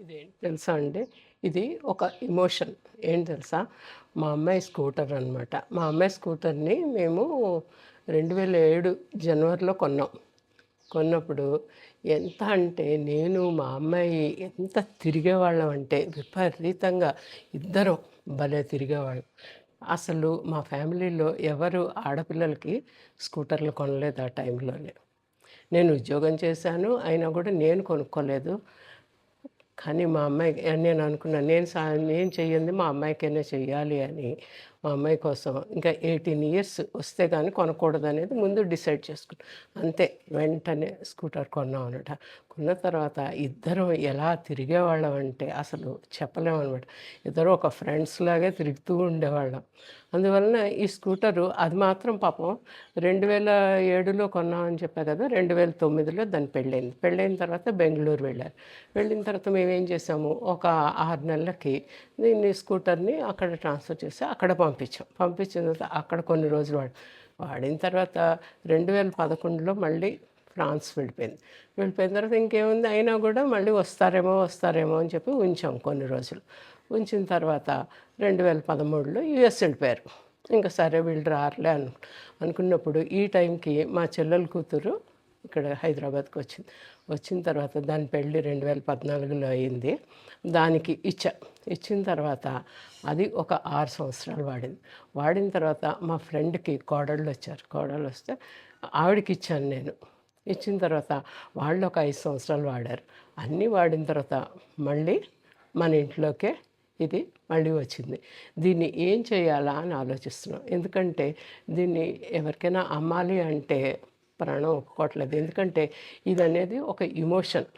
ఇదేంటి తెలుసా అండి? ఇది ఒక ఎమోషన్. ఏంటి తెలుసా? మా అమ్మాయి స్కూటర్ అనమాట. మా అమ్మాయి స్కూటర్‌ని మేము 2007 జనవరిలో కొన్నాం. కొన్నప్పుడు ఎంత అంటే నేను, మా అమ్మాయి ఎంత తిరిగేవాళ్ళం అంటే విపరీతంగా ఇద్దరం భలే తిరిగేవాళ్ళం. అసలు మా ఫ్యామిలీలో ఎవరు ఆడపిల్లలకి స్కూటర్లు కొనలేదు ఆ టైంలోనే. నేను ఉద్యోగం చేశాను. అయినా కూడా నేను కొనుక్కోలేదు. కానీ మా అమ్మాయి నేను అనుకున్నాను నేను చెయ్యంది మా అమ్మాయికైనా చెయ్యాలి అని మా అమ్మాయి కోసం ఇంకా 18 ఇయర్స్ వస్తే కానీ కొనకూడదనేది ముందు డిసైడ్ చేసుకున్నాను. అంతే వెంటనే స్కూటర్ కొన్నాం అనమాట. కొన్న తర్వాత ఇద్దరం ఎలా తిరిగేవాళ్ళం అంటే అసలు చెప్పలేము అనమాట. ఇద్దరు ఒక ఫ్రెండ్స్ లాగే తిరుగుతూ ఉండేవాళ్ళం. అందువలన ఈ స్కూటరు అది మాత్రం పాపం 2007లో కొన్నామని చెప్పా కదా, 2009లో దాని పెళ్ళయింది. పెళ్ళైన తర్వాత బెంగళూరు వెళ్ళారు. వెళ్ళిన తర్వాత మేమేం చేసాము, ఒక 6 నెలలకి దీన్ని స్కూటర్ని అక్కడ ట్రాన్స్ఫర్ చేసి అక్కడ పంపించాం. పంపించిన తర్వాత అక్కడ కొన్ని రోజులు వాడిన తర్వాత 2011లో మళ్ళీ ఫ్రాన్స్ వెళ్ళిపోయింది. వెళ్ళిపోయిన తర్వాత ఇంకేముంది, అయినా కూడా మళ్ళీ వస్తారేమో అని చెప్పి ఉంచాం కొన్ని రోజులు. ఉంచిన తర్వాత 2013లో యూఎస్ వెళ్ళిపోయారు. ఇంకా సరే వీళ్ళు రారులే అనుకున్నప్పుడు ఈ టైంకి మా చెల్లెల కూతురు ఇక్కడ హైదరాబాద్కి వచ్చింది. వచ్చిన తర్వాత దాని పెళ్ళి 2014లో అయింది. దానికి ఇచ్చిన తర్వాత అది ఒక 6 సంవత్సరాలు వాడింది. వాడిన తర్వాత మా ఫ్రెండ్కి కోడళ్ళు వచ్చారు. కోడళ్ళు వస్తే ఆవిడకి ఇచ్చాను నేను. ఇచ్చిన తర్వాత వాళ్ళు ఒక 5 సంవత్సరాలు వాడారు. అన్నీ వాడిన తర్వాత మళ్ళీ మన ఇంట్లోకే ఇది మళ్ళీ వచ్చింది. దీన్ని ఏం చేయాలా అని ఆలోచిస్తున్నాం. ఎందుకంటే దీన్ని ఎవరికైనా అమ్మాలి అంటే ప్రాణం ఒప్పుకోవట్లేదు. ఎందుకంటే ఇదనేది ఒక ఎమోషన్.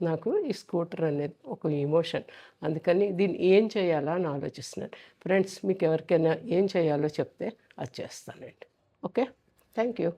నాకు ఈ స్కూటర్ అనేది ఒక ఎమోషన్. అందుకని దీన్ని ఏం చేయాలా అని ఆలోచిస్తున్నాను. ఫ్రెండ్స్, మీకు ఎవరికైనా ఏం చేయాలో చెప్తే అది చేస్తానండి. Okay, thank you.